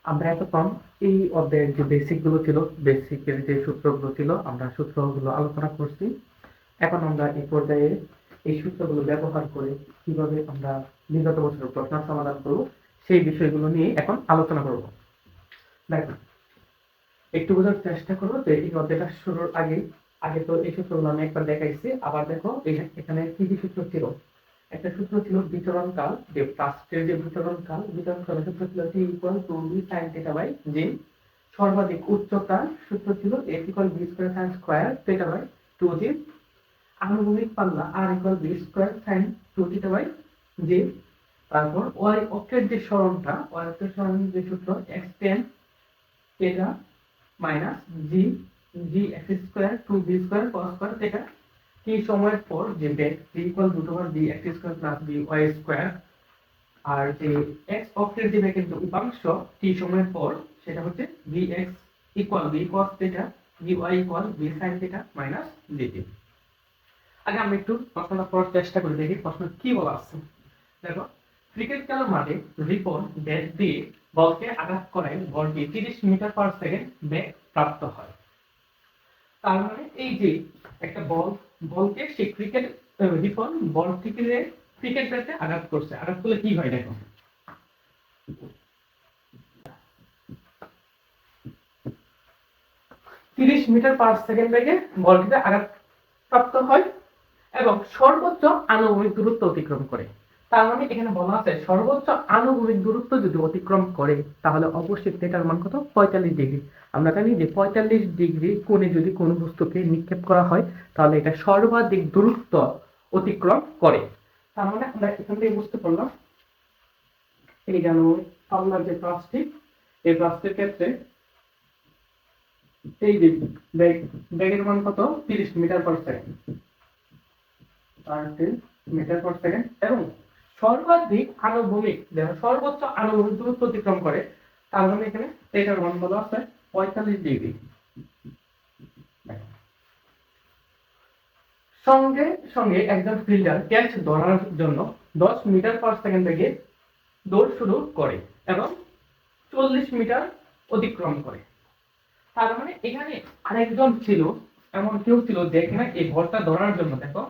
আমরা এতক্ষণ এই অধ্যায়ের যে বেসিক গুলো ছিল, বেসিকের যে সূত্রগুলো ছিল, আমরা সূত্রগুলো আলোচনা করছি। এখন আমরা এই পর্যায়ে এই সূত্রগুলো ব্যবহার করে কিভাবে আমরা বিগত বছরের প্রশ্ন সমাধান করব সেই বিষয়গুলো নিয়ে এখন আলোচনা করব। দেখো, একটু বোঝার চেষ্টা করো যে এই অধ্যায়টা শুরুর আগে আগে তো এই সূত্রগুলো আমি একবার দেখাইছি। আবার দেখো এখানে কি কি সূত্র ছিল। একটা সূত্র ছিল বিচরণ কাল, যে ফার্স্টের যে বিচরণ কালের সূত্র ছিল T equal to B sine theta by G. সর্বাধিক উচ্চতা সূত্র ছিল F equal B square sine square theta by two G. আনুভূমিক পাল্লা R equal B square sine two theta by G. তারপর ওয়াই অক্ষের যে সরণটা, ওয়াই অক্ষের সরণের যে সূত্র X tan theta minus G G X square two B square cos square theta. T সময়ের পর যে বেগ G equal root over B x square plus B Y square. আর যে এক্স অক্ষের যে বেগের যে উপাংশ টি সময়ের পর, সেটা হচ্ছে v x equal v cos theta, v y equal v sine theta minus d t. আগে আমরা একটু প্রশ্নটা পড়ার চেষ্টা করে দেখি প্রশ্ন কি বলা আছে। দেখো, ক্রিকেট খেলার মাঠে রিপন ব্যাট দিয়ে বলকে আঘাত করায় বলটি 30 মিটার পার সেকেন্ড বেগ প্রাপ্ত হয়। তার মানে এই যে একটা বলকে সে ক্রিকেট রিপন বলটিকে ক্রিকেট ব্যাটে আঘাত করছে, আঘাত করলে কি হয় দেখো। 30 মিটার পার সেকেন্ড বেগে বলটিতে আঘাত প্রাপ্ত হয় এবং সর্বোচ্চ আনুভূমিক দূরত্ব অতিক্রম করে। তার মানে এখানে বলা আছে সর্বোচ্চ আনুভূমিক দূরত্ব যদি অতিক্রম করে তাহলে অবশ্যই থিটার মান কত, 45 ডিগ্রি। আমরা জানি যে 45 ডিগ্রি কোণে যদি কোনো বস্তুকে নিক্ষেপ করা হয় তাহলে এটা সর্বাধিক দূরত্ব অতিক্রম করে। তার মানে আমরা এখান থেকে বুঝতে পারলাম এই যে পাল্লার যে প্লাস্টিক, এই প্লাস্টিকের ক্ষেত্রে এই যে ব্যাগের মান কত, 30 metre per second, 30 metre per second এবং সর্বাধিক আনুভূমিক, যেটা সর্বোচ্চ আনুভূমিক দূরত্ব অতিক্রম করে। তার মানে এখানে এটার মান বলা আছে 45 ডিগ্রি। সঙ্গে সঙ্গে একজন ফিল্ডার ক্যাচ ধরার জন্য 10 মিটার পার সেকেন্ড বেগে দৌড় শুরু করে এবং 40 মিটার অতিক্রম করে। তার মানে এখানে আরেকজন ছিল, এমন কেউ ছিল যেখানে এই বলটা ধরার জন্য, দেখো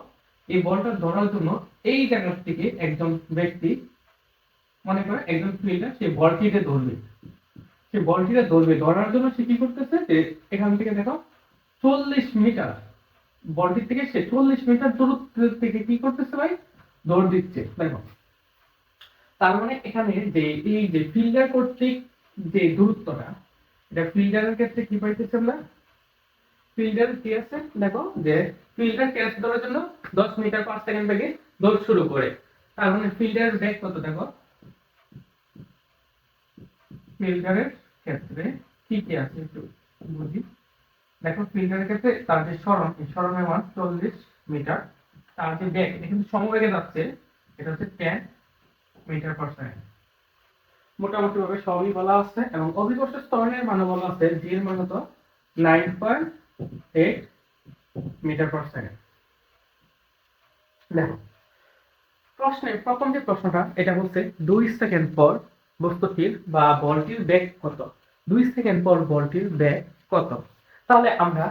এই বলটা ধরার জন্য এই জায়গা থেকে একজন ব্যক্তি, মনে করে একজন ফিল্ডার সে বলটিতে ধরবে, সে বলটিতে ধরবে, ধরার জন্য সে কি করতেছে যে এখান থেকে দেখো 40 মিটার, বলটি থেকে সে 40 মিটার দূরত্ব থেকে কি করতেছে ভাই, দৌড় দিচ্ছে দেখো। তার মানে এখানে যে এই যে ফিল্ডার কর্তৃক যে দূরত্বটা, এটা ফিল্ডারের ক্ষেত্রে কি পাইতেছি আমরা, ফিল্ডার কি আছে দেখো যে ফিল্ডার ক্যাচ ধরার জন্য 10 মিটার পার সেকেন্ড বেগে দৌড় শুরু করে। তার মানে ফিল্ডারের বেগ কত দেখো, ফিল্ডারের ক্ষেত্রে কি কি আছে একটু বুঝি। দেখো ফিল্ডারের ক্ষেত্রে তার যে সরণের মান 40 মিটার, তার যে বেগ এটা কিন্তু সমবেগে যাচ্ছে, এটা হচ্ছে 10 মিটার পার সেকেন্ড। মোটামুটি ভাবে সবই বলা আছে এবং অভিকর্ষ ত্বরণের মান বলা আছে, জি এর মান কত, 9.8 মিটার পার সেকেন্ড। দেখো প্রশ্নের প্রথম যে প্রশ্নটা, এটা বলছে 2 সেকেন্ড পর বস্তুটির বা বলটির বেগ কত, 2 সেকেন্ড পর বলটির বেগ কত। তাহলে আমরা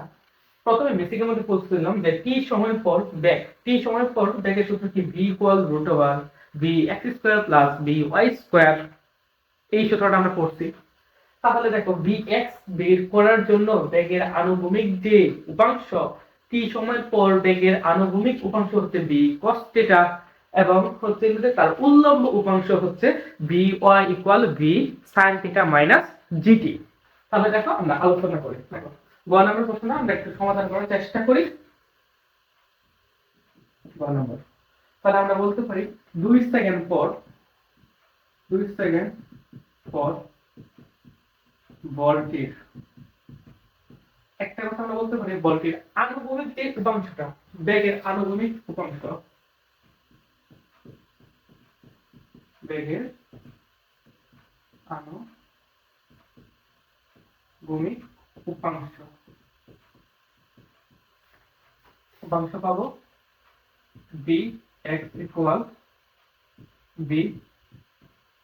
প্রথমে বেসিকের মধ্যে পড়ছিলাম যে টি সময় পর বেগ, টি সময় পর বেগের সূত্র কি, v equal root over B x square plus B Y square, এই সূত্রটা আমরা পড়ছি। তাহলে দেখো vx বের করার জন্য বেগের আনুভূমিক যে উপাংশ, t সময় পর বেগের আনুভূমিক উপাংশ হচ্ছে b cos θ এবং হচ্ছে তার উল্লম্ব উপাংশ হচ্ছে by equal b sin θ minus gt। তাহলে দেখো আমরা আলোচনা করি। দেখো গ নম্বর প্রশ্নটা আমরা একটু সমাধান করার চেষ্টা করি। গ নম্বর, তাহলে আমরা বলতে পারি 2 সেকেন্ড পর, 2 সেকেন্ড পর বলটির, একটা কথা আমরা বলতে পারি বলটির আনুভূমিক যে উপাংশটা, বেগের আনুভূমিক উপাংশ, বেগের আনুভূমিক উপাংশ, উপাংশ পাবো v x equal v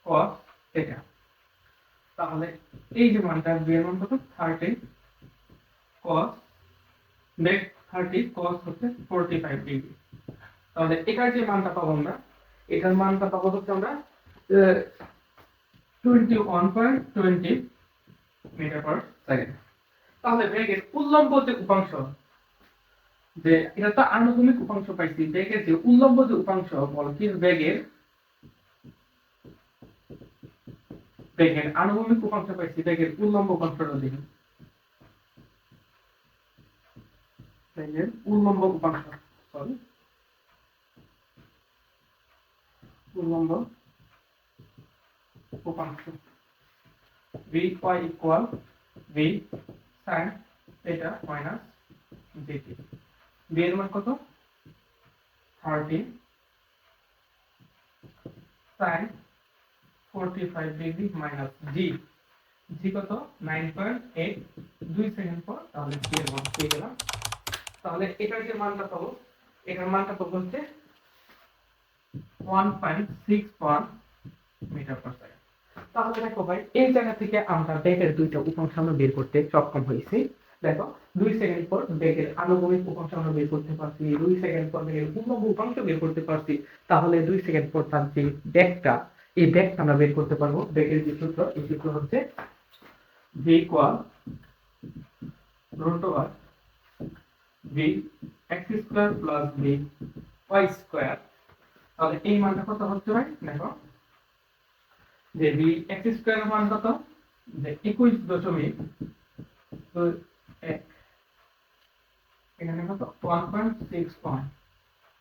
cos theta. তাহলে এই যে মানটা b এর মান কত 30 cos নেক 30 cos হচ্ছে 45 ডিগ্রি। তাহলে এটার যে মানটা পাবো আমরা, এটার মানটা পাবো হচ্ছে আমরা 21.20 মিটার পার সেকেন্ড। তাহলে বেগের উল্লম্ব যে উপাংশ, যে এটা তো আনুভূমিক উপাংশ পাইছি, বেগের যে উল্লম্ব যে উপাংশ বলটির বেগের আনুভূমিক উপাংশ পাইছি, বেগের উল্লম্ব উপাংশটা দেখি। বেগের উল্লম্ব উপাংশ, সরি উল্লম্ব উপাংশ vy equal v sin theta minus dt। v এর মান কত 30 sin 45 degree minus g, g কত 9.8 2 সেকেন্ড পর, তাহলে g এর মান পেয়ে গেলাম। তাহলে এটার যে মানটা পাবো, এটার মানটা পাবো হচ্ছে 1.61 মিটার পার সেকেন্ড। তাহলে দেখো ভাই, এই জায়গা থেকে আমরা বেগের দুইটা উপাংশ আমরা বের করতে সক্ষম হয়েছি। দেখো 2 সেকেন্ড পর বেগের আনুভূমিক উপাংশ আমরা বের করতে পারছি, 2 সেকেন্ড পর বেগের উল্লম্ব উপাংশ বের করতে পারছি। তাহলে 2 সেকেন্ড পর তার যে বেগটা, এই বেগটা আমরা বের করতে পারবো। বেগের যে সূত্র, এই সূত্র হচ্ছে v equal root over v x square plus v y square. তাহলে এই মানটা কত হচ্ছে ভাই, দেখো যে v x স্কয়ার এর মান কত, যে 21.1, এখানে কত 1.61।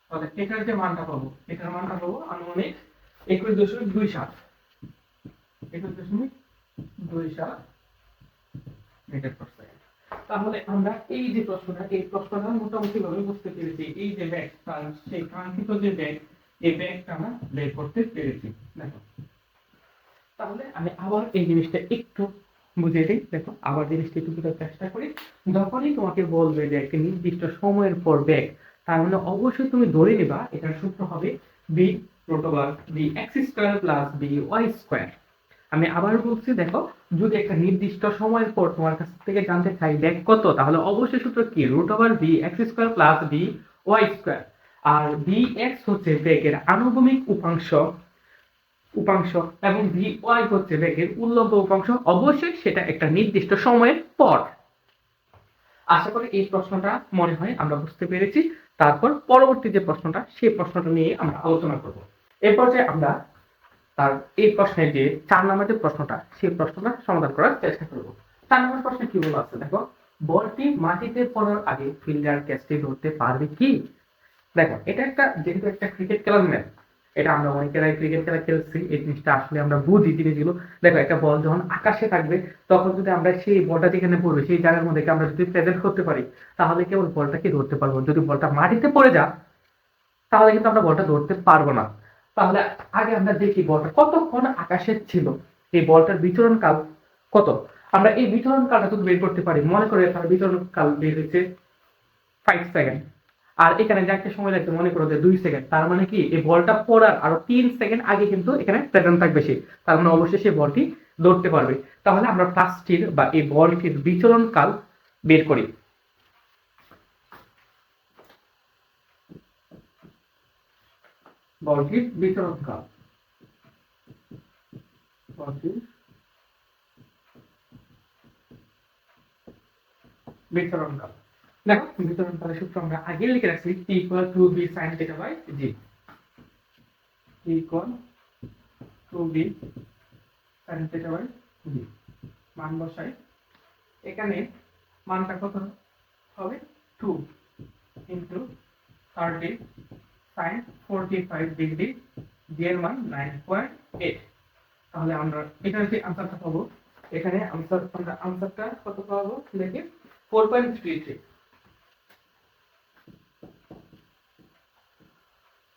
তাহলে এটার যে মানটা পাবো, এটার মানটা পাবো আনুমানিক 21.27 মিটার পার সেকেন্ড। তাহলে আমরা এই যে প্রশ্নটা, এই প্রশ্নটা মোটামুটি ভাবে বুঝতে পেরেছি। এই যে ব্যাগ, তার সেই কাঙ্ক্ষিত যে ব্যাগ, এই ব্যাগটা আমরা বের করতে পেরেছি। দেখো, তাহলে আমি আবার এই জিনিসটা একটু বুঝিয়ে দিই। দেখো, আবার জিনিসটা একটু বোঝার চেষ্টা করি। যখনই তোমাকে বলবে যে একটা নির্দিষ্ট সময়ের পর ব্যাগ, তার মানে অবশ্যই তুমি ধরে নিবা এটার সূত্র হবে b root over b x square plus b y square. আমি আবার বলছি, দেখো, যদি একটা নির্দিষ্ট সময়ের পর তোমার কাছ থেকে জানতে চাই ব্যাগ কত, তাহলে অবশ্যই সূত্র কি, root over b x square plus b y square. আর bx হচ্ছে বেগের আনুভূমিক উপাংশ এবং vy হচ্ছে বেগের উল্লম্ব উপাংশ, অবশ্যই সেটা একটা নির্দিষ্ট সময়ের পর। আশা করি এই প্রশ্নটা মনে হয় আমরা বুঝতে পেরেছি। তারপর পরবর্তী যে প্রশ্নটা, সেই প্রশ্নটা নিয়ে আমরা আলোচনা করব। এরপর যে আমরা তার এই প্রশ্নের যে 4 নম্বর যে প্রশ্নটা, সেই প্রশ্নটা সমাধান করার চেষ্টা করব। 4 নম্বর প্রশ্নে কি বলা আছে, দেখো, বলটি মাটিতে পড়ার আগে ফিল্ডার ক্যাচটি ধরতে পারবে কি? দেখো, এটা একটা, যেহেতু একটা ক্রিকেট খেলার ম্যাচ, এটা আমরা অনেকেরাই ক্রিকেট খেলা খেলছি, এই জিনিসটা আসলে আমরা বুঝি জিনিসগুলো। দেখো, একটা বল যখন আকাশে থাকবে, তখন যদি আমরা সেই বলটা যেখানে পড়বে সেই জায়গার মধ্যে আমরা যদি প্রেজেন্ট করতে পারি, তাহলে কেবল বলটাকে ধরতে পারবো। যদি বলটা মাটিতে পড়ে যায়, তাহলে কিন্তু আমরা বলটা ধরতে পারবো না। তাহলে আগে আমরা দেখি বলটা কতক্ষণ আকাশে ছিল, এই বলটার বিচরণ কাল কত। আমরা এই বিচরণ কালটা যদি বের করতে পারি, মনে করে তার বিচরণ কাল বের হয়েছে 5 সেকেন্ড, আর এখানে যে একটা সময় লাগছে মনে করো যে 2 সেকেন্ড, তার মানে কি এই বলটা পড়ার আরো 3 সেকেন্ড আগে কিন্তু এখানে প্রেজেন্ট থাকবে সে, তার মানে অবশ্যই সে বলটি ধরতে পারবে। তাহলে আমরা প্লাস্টির বা এই বলটির বিচরণ কাল বের করি। বলটির বিচরণ কাল, বলটির বিচরণ কাল। দেখো, বিচরণ কালের সূত্র আমরা আগে লিখে রাখছি, t equal to b sin theta by g, t equal to b sin theta by g। মান বসাই, এখানে মানটা কত হবে, 2 into 30 sin 45 ডিগ্রি, g এর মান 9.8। তাহলে আমরা এটার যে আনসারটা পাবো, এখানে আনসারটা কত পাবো দেখি, 4.33।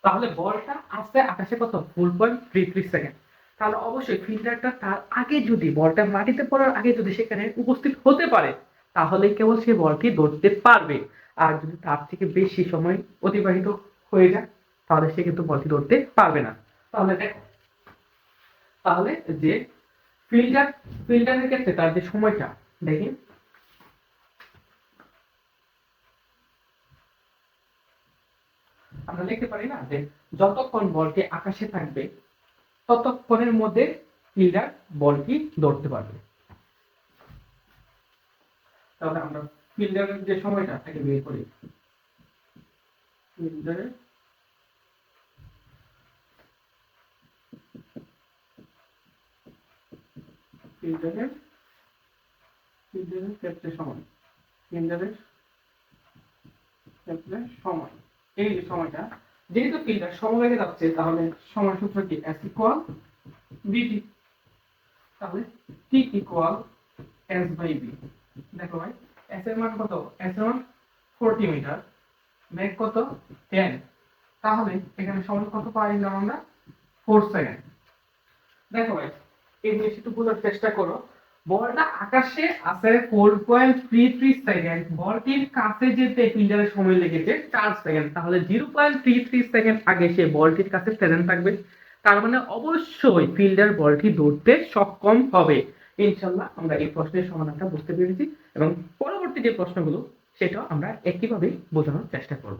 তাহলে বলটা আসছে আকাশে কত, 4.33 সেকেন্ড। তাহলে অবশ্যই ফিল্ডারটা তার আগে, যদি বলটা মাটিতে পড়ার আগে যদি সেখানে উপস্থিত হতে পারে, তাহলে কেবল সে বলটি ধরতে পারবে। আর যদি তার থেকে বেশি সময় অতিবাহিত হয়ে যায়, তাহলে সে কিন্তু বলটি ধরতে পারবে না। তাহলে দেখো, তাহলে যে ফিল্ডারের ক্ষেত্রে তার যে সময়টা দেখি, আমরা লিখতে পারি না যে যতক্ষণ বলটি আকাশে থাকবে ততক্ষণের মধ্যে ফিল্ডার বলটি ধরতে পারবে। তাহলে আমরা ফিল্ডারের যে সময়টা তাকে বের করি। ফিল্ডারের ফিল্ডারের ফিল্ডারের ক্ষেত্রে সময়, ফিল্ডারের ক্ষেত্রে সময়, এই যে সময়টা, যেহেতু ফিল্ডার সমবেগে যাচ্ছে তাহলে সময় সূত্র কি s ইকুয়াল vt। তাহলে t equal s by v। দেখো ভাই s এর মান কত, s এর মান 40 মিটার, বেগ কত 10, তাহলে এখানে সময় কত পাইলাম আমরা 4 সেকেন্ড। দেখো ভাই এই জিনিসটা একটু বোঝার চেষ্টা করো, বলটা আকাশে আছে 4.33 সেকেন্ড, বলটির কাছে যেতে ফিল্ডারের সময় লেগেছে 4 সেকেন্ড, তাহলে 0.33 সেকেন্ড আগে সে বলটির কাছে প্রেজেন্ট থাকবে, তার মানে অবশ্যই ফিল্ডার বলটি ধরতে সক্ষম হবে। ইনশাআল্লাহ আমরা এই প্রশ্নের সমাধানটা বুঝতে পেরেছি এবং পরবর্তী যে প্রশ্নগুলো সেটাও আমরা একইভাবে বোঝানোর চেষ্টা করব।